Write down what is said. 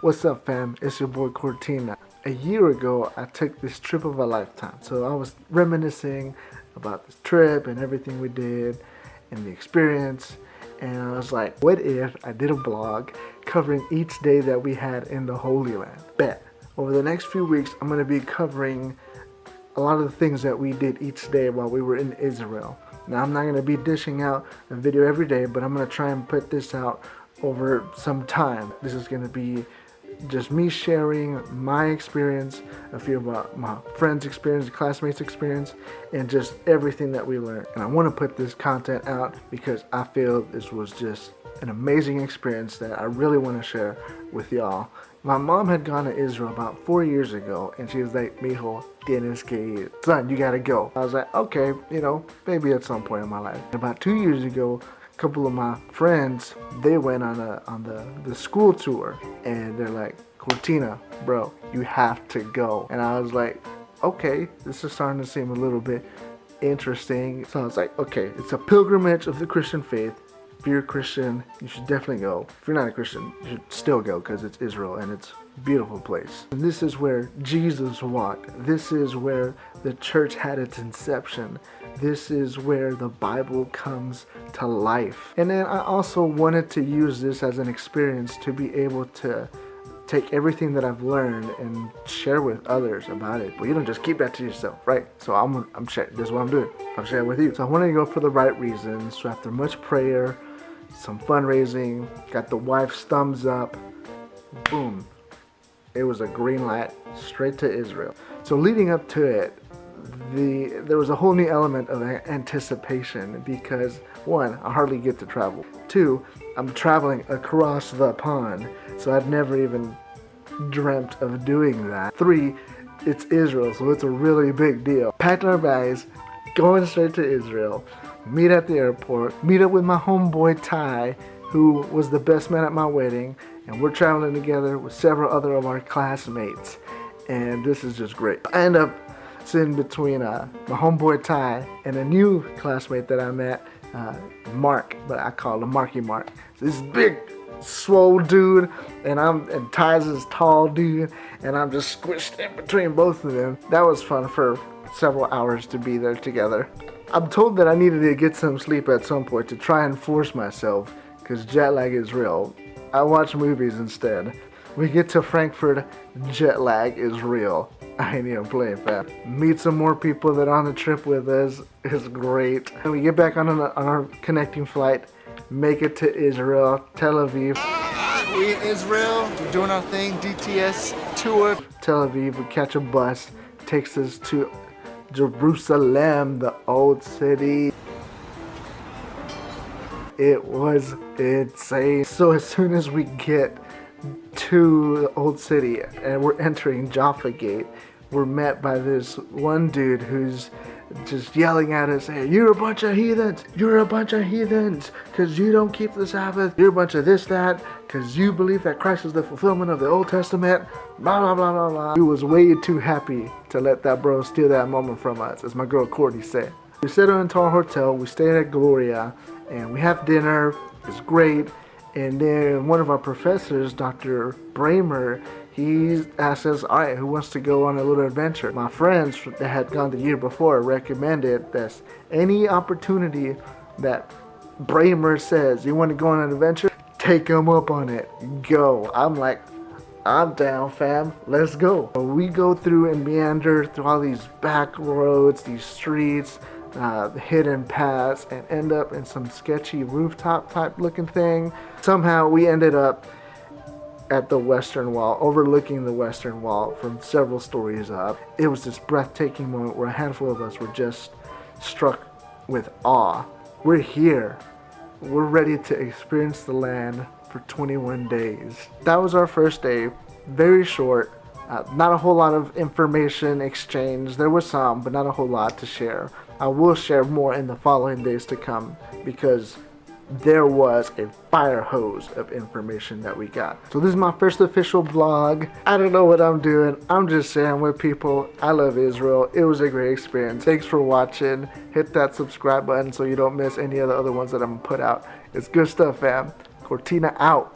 What's up, fam? It's your boy Cortina. A year ago, I took this trip of a lifetime. So I was reminiscing about this trip and everything we did and the experience. And I was like, what if I did a blog covering each day that we had in the Holy Land? Bet. Over the next few weeks, I'm going to be covering a lot of the things that we did each day while we were in Israel. Now, I'm not going to be dishing out a video every day, but I'm going to try and put this out over some time. This is going to be just me sharing my experience, a few about my friends' experience, classmates' experience, and just everything that we learned. And I want to put this content out because I feel this was just an amazing experience that I really want to share with y'all. My mom had gone to Israel about 4 years ago, and she was like, "Mijo, tienes que ir. Son, you gotta go." I was like, okay, maybe at some point in my life. About 2 years ago, a couple of my friends, they went on the school tour, and they're like, "Cortina, bro, you have to go." And I was like, okay, this is starting to seem a little bit interesting. So I was like, okay, it's a pilgrimage of the Christian faith. If you're a Christian, you should definitely go. If you're not a Christian, you should still go because it's Israel and it's a beautiful place. And this is where Jesus walked. This is where the church had its inception. This is where the Bible comes to life. And then I also wanted to use this as an experience to be able to take everything that I've learned and share with others about it. But you don't just keep that to yourself, right? So I'm sharing. This is what I'm doing. I'm sharing with you. So I wanted to go for the right reasons. So after much prayer, some fundraising, got the wife's thumbs up, boom, it was a green light straight to Israel. So leading up to it, there was a whole new element of anticipation because one, I hardly get to travel. Two, I'm traveling across the pond, so I'd never even dreamt of doing that. Three, it's Israel, so it's a really big deal. Packed our bags, going straight to Israel, meet at the airport, meet up with my homeboy Ty, who was the best man at my wedding, and we're traveling together with several other of our classmates, and this is just great. I end up sitting between my homeboy Ty and a new classmate that I met, Mark, but I call him Marky Mark. So this big, swole dude, and Ty's this tall dude, and I'm just squished in between both of them. That was fun for several hours to be there together. I'm told that I needed to get some sleep at some point to try and force myself, because jet lag is real. I watch movies instead. We get to Frankfurt, jet lag is real. I ain't even playing, fam. Meet some more people that are on the trip with us. It's great. And we get back on our connecting flight, make it to Israel, Tel Aviv. We in Israel, we're doing our thing, DTS tour. Tel Aviv, we catch a bus, takes us to Jerusalem, the old city. It was insane. So as soon as we get to the old city and we're entering Jaffa Gate, we're met by this one dude who's just yelling at us, "Hey, you're a bunch of heathens. You're a bunch of heathens because you don't keep the Sabbath. You're a bunch of this, that, because you believe that Christ is the fulfillment of the Old Testament." Blah, blah, blah, blah, blah. He was way too happy to let that bro steal that moment from us, as my girl Courtney said. We settled into our hotel. We stayed at Gloria, and we have dinner. It's great. And then one of our professors, Dr. Bramer, he asked us, all right, who wants to go on a little adventure? My friends that had gone the year before recommended this. Any opportunity that Bramer says, you want to go on an adventure, take them up on it. Go. I'm like, I'm down, fam. Let's go. We go through and meander through all these back roads, these streets, hidden paths, and end up in some sketchy rooftop type looking thing. Somehow we ended up at the Western Wall, overlooking the Western Wall from several stories up. It was this breathtaking moment where a handful of us were just struck with awe. We're here. We're ready to experience the land for 21 days. That was our first day. Very short. Not a whole lot of information exchanged. There was some, but not a whole lot to share. I will share more in the following days to come because there was a fire hose of information that we got. So this is my first official vlog. I don't know what I'm doing. I'm just sharing with people. I love Israel. It was a great experience. Thanks for watching. Hit that subscribe button so you don't miss any of the other ones that I'm gonna put out. It's good stuff, fam. Cortina out.